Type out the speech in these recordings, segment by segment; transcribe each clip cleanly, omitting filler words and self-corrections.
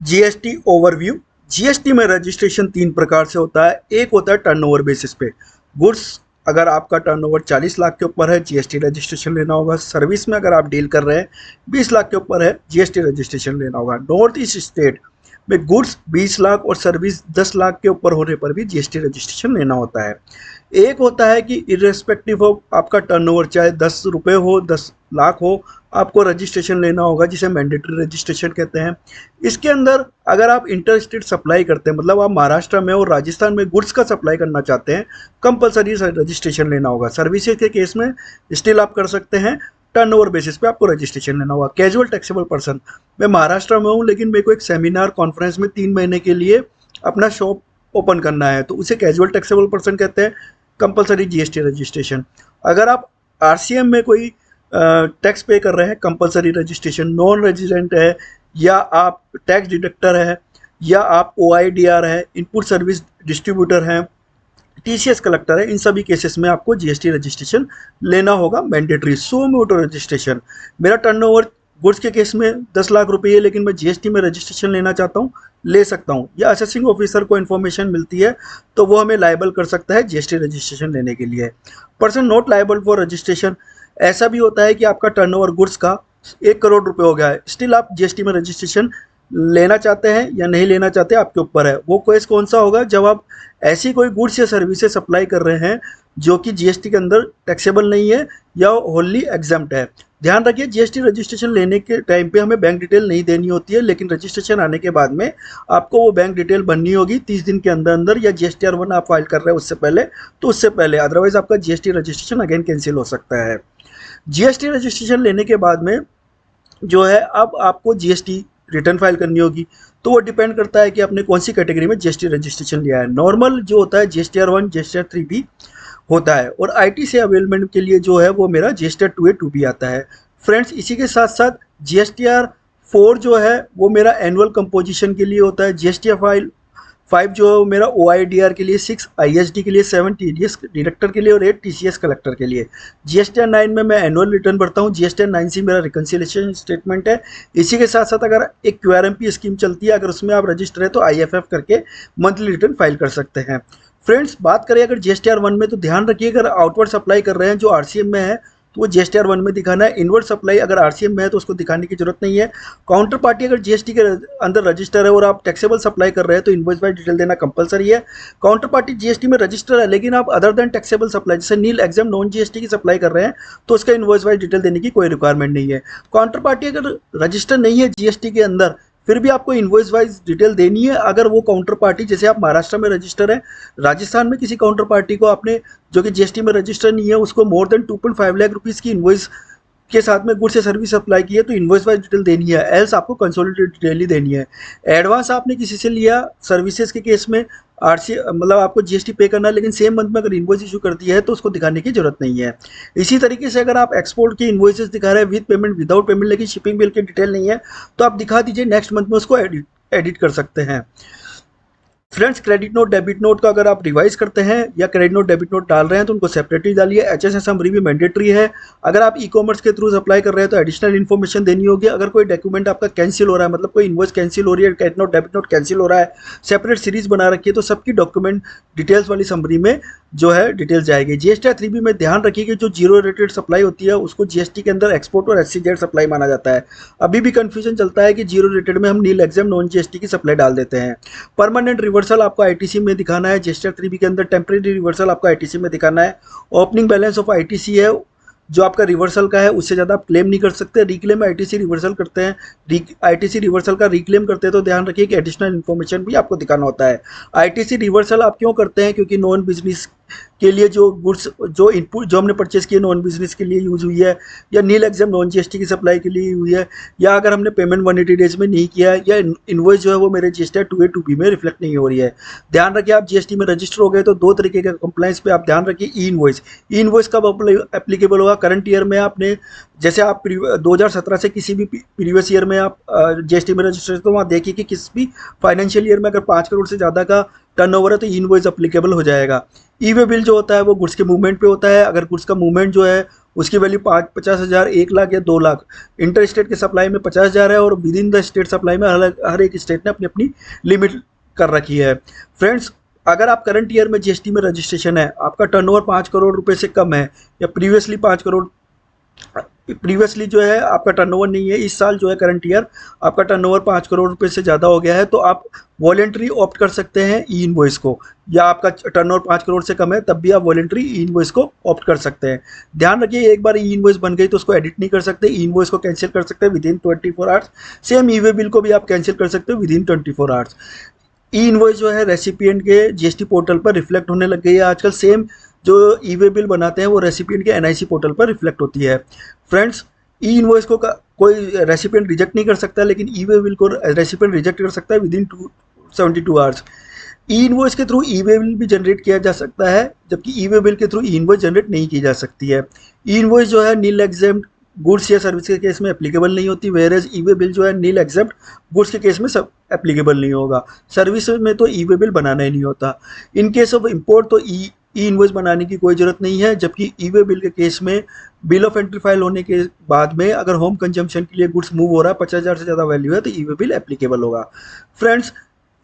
GST overview. GST में registration तीन प्रकार से होता है। एक होता है टर्नओवर बेसिस पे। गुड्स, अगर आपका टर्नओवर 40 लाख के ऊपर है, जीएसटी रजिस्ट्रेशन लेना होगा। सर्विस में अगर आप डील कर रहे हैं 20 लाख के ऊपर है, जीएसटी रजिस्ट्रेशन लेना होगा। नॉर्थ ईस्ट स्टेट में गुड्स 20 लाख और सर्विस 10 लाख के ऊपर होने पर भी जीएसटी रजिस्ट्रेशन लेना होता है। एक होता है कि इरेस्पेक्टिव ऑफ आपका टर्नओवर, चाहे 10 रुपये हो 10 लाख हो, आपको रजिस्ट्रेशन लेना होगा, जिसे मैंडेटरी रजिस्ट्रेशन कहते हैं। इसके अंदर अगर आप इंटर स्टेट सप्लाई करते हैं, मतलब आप महाराष्ट्र में और राजस्थान में गुड्स का सप्लाई करना चाहते हैं, कंपलसरी रजिस्ट्रेशन लेना होगा। सर्विसेज के केस में स्टिल आप कर सकते हैं, टर्नओवर बेसिस पे आपको रजिस्ट्रेशन लेना होगा। कैजुअल टैक्सेबल पर्सन, मैं महाराष्ट्र में हूँ लेकिन मेरे को एक सेमिनार कॉन्फ्रेंस में 3 महीने के लिए अपना शॉप ओपन करना है, तो उसे कैजुअल टैक्सेबल पर्सन कहते हैं, कंपलसरी जीएसटी रजिस्ट्रेशन। अगर आप आरसीएम में कोई टैक्स पे कर रहे हैं, कंपलसरी रजिस्ट्रेशन। नॉन रेजिडेंट है, या आप टैक्स डिडक्टर है, या आप ओआईडीआर है, इनपुट सर्विस डिस्ट्रीब्यूटर हैं, टीसीएस कलेक्टर है, इन सभी केसेस में आपको जीएसटी रजिस्ट्रेशन लेना होगा, मैंडेटरी। सो मोटो रजिस्ट्रेशन, मेरा टर्नओवर गुड्स के केस में 10 लाख रुपए है लेकिन मैं जीएसटी में रजिस्ट्रेशन लेना चाहता हूँ, ले सकता हूँ। या असेसिंग ऑफिसर को इन्फॉर्मेशन मिलती है तो वो हमें लायबल कर सकता है जीएसटी रजिस्ट्रेशन लेने के लिए। Person not liable for registration, ऐसा भी होता है कि आपका टर्नओवर गुड्स का 1 करोड़ रुपए हो गया है, स्टिल आप जीएसटी में रजिस्ट्रेशन लेना चाहते हैं या नहीं लेना चाहते, आपके ऊपर है। वो केस कौन सा होगा, जब आप ऐसी कोई गुड्स या सर्विसेज सप्लाई कर रहे हैं जो कि जीएसटी के अंदर टैक्सेबल नहीं है या होली एग्जम्प्ट है। ध्यान रखिए, जीएसटी रजिस्ट्रेशन लेने के टाइम पे हमें बैंक डिटेल नहीं देनी होती है, लेकिन रजिस्ट्रेशन आने के बाद में आपको वो बैंक डिटेल बननी होगी 30 दिन के अंदर अंदर, या जीएसटीआर 1 आप फाइल कर रहे हैं उससे पहले, तो उससे पहले, अदरवाइज आपका जीएसटी रजिस्ट्रेशन अगेन कैंसिल हो सकता है। जीएसटी रजिस्ट्रेशन लेने के बाद में जो है, अब आपको जीएसटी रिटर्न फाइल करनी होगी, तो वो डिपेंड करता है कि आपने कौन सी कैटेगरी में जीएसटी रजिस्ट्रेशन लिया है। नॉर्मल जो होता है जीएसटीआर 1 जीएसटीआर 3 भी होता है, और आईटी से अवेलमेंट के लिए जो है वो मेरा जीएसटीआर 2A 2B आता है। फ्रेंड्स, इसी के साथ साथ जीएसटीआर 4 जो है वो मेरा एनुअल कंपोजिशन के लिए होता है। जीएसटीआर फाइल 5 जो मेरा ओआईडीआर के लिए, 6 आईएसडी के लिए, 7 टीडीएस डिडक्टर के लिए और 8 टीसीएस कलेक्टर के लिए। जीएसटीआर 9 में मैं एनुअल रिटर्न भरता हूँ। जीएसटीआर 9C मेरा रिकन्सिलेशन स्टेटमेंट है। इसी के साथ साथ अगर एक क्यूआरएमपी स्कीम चलती है, अगर उसमें आप रजिस्टर है तो आईएफएफ करके मंथली रिटर्न फाइल कर सकते हैं। फ्रेंड्स, बात करें अगर जीएसटीआर 1 में, तो ध्यान रखिए अगर आउटवर्ड सप्लाई कर रहे हैं जो आरसीएम में है तो वो जीएसटीआर 1 में दिखाना है। इनवर्ड सप्लाई अगर आरसीएम में है तो उसको दिखाने की जरूरत नहीं है। काउंटर पार्टी अगर जीएसटी के अंदर रजिस्टर है और आप टैक्सेबल सप्लाई कर रहे हैं तो इनवॉइस वाइज डिटेल देना कंपलसरी है। काउंटर पार्टी जीएसटी में रजिस्टर है लेकिन आप अदर देन टैक्सेबल सप्लाई, जैसे नील एग्जाम नॉन जीएसटी की सप्लाई कर रहे हैं, तो उसका इनवॉइस वाइज डिटेल देने की कोई रिक्वायरमेंट नहीं है। काउंटर पार्टी अगर रजिस्टर नहीं है जीएसटी के अंदर, फिर भी आपको इनवॉइस वाइज डिटेल देनी है। अगर वो काउंटर पार्टी, जैसे आप महाराष्ट्र में रजिस्टर है, राजस्थान में किसी काउंटर पार्टी को आपने जो कि जीएसटी में रजिस्टर नहीं है उसको मोर देन 2.5 लाख रुपीस की इनवॉइस के साथ में गुड्स या सर्विस सप्लाई की है तो इनवॉइस वाइज डिटेल देनी है, एल्स आपको कंसोलिडेटेड डिटेल ही देनी है। एडवांस आपने किसी से लिया सर्विसेज के केस में, आरसी मतलब आपको जीएसटी पे करना है, लेकिन सेम मंथ में अगर इनवॉइस इशू कर दिया है तो उसको दिखाने की जरूरत नहीं है। इसी तरीके से अगर आप एक्सपोर्ट की इनवॉइसेस दिखा रहे हैं विद पेमेंट विदाउट पेमेंट, लेकिन शिपिंग बिल की डिटेल नहीं है, तो आप दिखा दीजिए, नेक्स्ट मंथ में उसको एडिट कर सकते हैं। Friends, credit note debit note का अगर आप रिवाइज करते हैं या क्रेडिट नोट डेबिट नोट डाल रहे हैं तो उनको सेपरेटली डालिए। एचएसएस समरी भी मैंडेटरी है। अगर आप ई कॉमर्स के थ्रू अप्लाई कर रहे हैं तो एडिशनल इन्फॉर्मेशन देनी होगी। अगर कोई डॉक्यूमेंट आपका कैंसिल हो रहा है, मतलब कोई इनवॉइस कैंसिल हो रही है, credit note debit note cancel हो रहा है, सेपरेट सीरीज बना रखी है, तो सबकी डॉक्यूमेंट डिटेल्स वाली समरी में जो है डिटेल्स जाएगी। जीएसटीआर 3B में ध्यान रखिए कि जो जीरो रेटेड सप्लाई होती है उसको जीएसटी के अंदर एक्सपोर्ट और एससीजेड सप्लाई माना जाता है। अभी भी कंफ्यूजन चलता है कि जीरो रेटेड में हम नील एग्जाम नॉन जीएसटी की सप्लाई डाल देते हैं। परमानेंट रिवर्सल आपको आईटीसी में दिखाना है। जीएसटीआर 3B के अंदर टेम्परेरी रिवर्सल आपको आईटीसी में दिखाना है। ओपनिंग बैलेंस ऑफ आईटीसी है जो आपका रिवर्सल का है, उससे ज़्यादा आप क्लेम नहीं कर सकते। रिक्लेम आईटीसी रिवर्सल करते हैं, आईटीसी रिवर्सल का रिक्लेम करते हैं तो ध्यान रखिए कि एडिशनल इन्फॉर्मेशन भी आपको दिखाना होता है। आईटीसी रिवर्सल आप क्यों करते हैं, क्योंकि नॉन बिजनेस के लिए जो गुड्स जो इनपुट जो हमने परचेस किए नॉन बिजनेस के लिए यूज़ हुई है, या नील एग्जाम नॉन जीएसटी की सप्लाई के लिए हुई है, या अगर हमने पेमेंट 180 डेज में नहीं किया है, या इनवॉइस जो है वो मेरे जीएसटीआर 2A 2B में रिफ्लेक्ट नहीं हो रही है। ध्यान रखिए, आप जीएसटी में रजिस्टर हो गए तो 2 तरीके के कंप्लाइंस पे आप ध्यान रखिए। ई इनवॉइस कब एप्लीकेबल होगा, करंट ईयर में आपने, जैसे आप 2017 से किसी भी प्रीवियस ईयर में आप जीएसटी में रजिस्टर, तो वहाँ देखिए कि किस भी फाइनेंशियल ईयर में अगर 5 करोड़ से ज़्यादा का टर्नओवर है तो इनवॉइस एप्लीकेबल हो जाएगा। ई वे बिल जो होता है वो गुड्स के मूवमेंट पे होता है। अगर गुड्स का मूवमेंट जो है उसकी वैल्यू 50,000, 1 लाख या 2 लाख। इंटर स्टेट के सप्लाई में 50,000 है और with in the state supply में हर एक स्टेट ने अपनी अपनी लिमिट कर रखी है। फ्रेंड्स, अगर आप करंट ईयर में जीएसटी में रजिस्ट्रेशन है, आपका टर्नओवर 5 करोड़ रुपए से कम है या प्रीवियसली जो है आपका टर्नओवर नहीं है, इस साल जो है करंट ईयर आपका टर्नओवर 5 करोड़ रुपए से ज़्यादा हो गया है, तो आप वॉलेंट्री ऑप्ट कर सकते हैं ई इनवॉइस को। या आपका टर्नओवर 5 करोड़ से कम है तब भी आप वॉलेंट्री ई इनवॉइस को ऑप्ट कर सकते हैं। ध्यान रखिए, एक बार ई इनवॉइस बन गई तो उसको एडिट नहीं कर सकते, ई इनवॉइस को कैंसिल कर सकते हैं with in 24 hours. Same E way bill को भी आप कैंसिल कर सकते हो with in 24 hours. E invoice जो है रेसिपिएंट के जीएसटी पोर्टल पर रिफ्लेक्ट होने लग गई है आजकल। सेम जो ई वे बिल बनाते हैं वो रेसिपिएंट के एनआईसी पोर्टल पर रिफ्लेक्ट होती है। फ्रेंड्स, ई इनवॉइस को कोई रेसिपिएंट रिजेक्ट नहीं कर सकता, लेकिन ई वे बिल को रेसिपिएंट रिजेक्ट कर सकता है with in 72 hours. E invoice के थ्रू ई वे बिल भी जनरेट किया जा सकता है, जबकि ई वे बिल के थ्रू ई इनवॉइस जनरेट नहीं की जा सकती है। ई इनवॉइस जो है नील एग्जेम्प्ट गुड्स या सर्विस के केस में एप्लीकेबल नहीं होती, वेयरएज ई वे बिल जो है नील एग्जेम्प्ट गुड्स के केस में सब एप्लीकेबल नहीं होगा। सर्विस में तो ई वे बिल बनाना ही नहीं होता। इन केस ऑफ इम्पोर्ट तो ई इनवॉइस बनाने की कोई ज़रूरत नहीं है, जबकि ई वे बिल के केस में बिल ऑफ एंट्री फाइल होने के बाद में अगर होम कंजम्पशन के लिए गुड्स मूव हो रहा है, 50,000 से ज़्यादा वैल्यू है, तो ई वे बिल एप्लीकेबल होगा। फ्रेंड्स,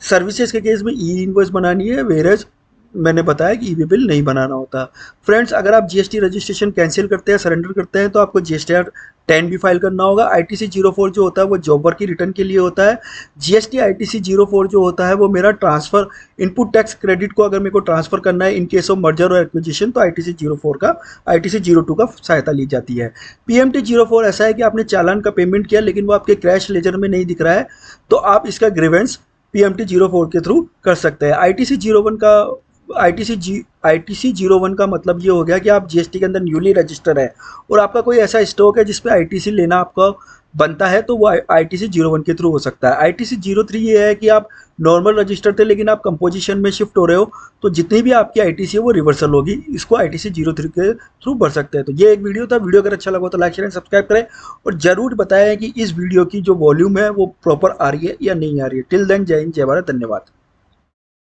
सर्विसेज के केस में ई इनवॉइस बनानी है, वेयरएज मैंने बताया कि ई वे बिल नहीं बनाना होता। फ्रेंड्स, अगर आप जीएसटी रजिस्ट्रेशन कैंसिल करते हैं, सरेंडर करते हैं, तो आपको जीएसटीआर 10 भी फाइल करना होगा। आईटीसी 04 जो होता है वो जॉब वर्क की रिटर्न के लिए होता है। जीएसटी आईटीसी 04 जो होता है वो मेरा ट्रांसफर इनपुट टैक्स क्रेडिट को अगर मेरे को ट्रांसफर करना है इन केस ऑफ मर्जर और एक्विजिशन, तो आईटीसी 04 का आईटीसी 02 का सहायता ली जाती है। पीएमटी 04 ऐसा है कि आपने चालान का पेमेंट किया लेकिन वो आपके क्रैश लेजर में नहीं दिख रहा है, तो आप इसका ग्रीवेंस पीएमटी 04 के थ्रू कर सकते हैं। आईटीसी 01 का मतलब ये हो गया कि आप जीएसटी के अंदर न्यूली रजिस्टर है और आपका कोई ऐसा स्टॉक है जिस पे आईटीसी लेना आपका बनता है, तो वो आईटीसी 01 के थ्रू हो सकता है। आईटीसी 03 ये है कि आप नॉर्मल रजिस्टर थे लेकिन आप कंपोजिशन में शिफ्ट हो रहे हो, तो जितनी भी आपकी आईटीसी है वो रिवर्सल होगी, इसको आईटीसी 03 के थ्रू भर सकते हैं। तो ये एक वीडियो था। वीडियो अगर अच्छा लगा तो लाइक शेयर एंड सब्सक्राइब करें और जरूर बताएं कि इस वीडियो की जो वॉल्यूम है वो प्रॉपर आ रही है या नहीं आ रही है। टिल देन, जय हिंद, जय भारत, धन्यवाद।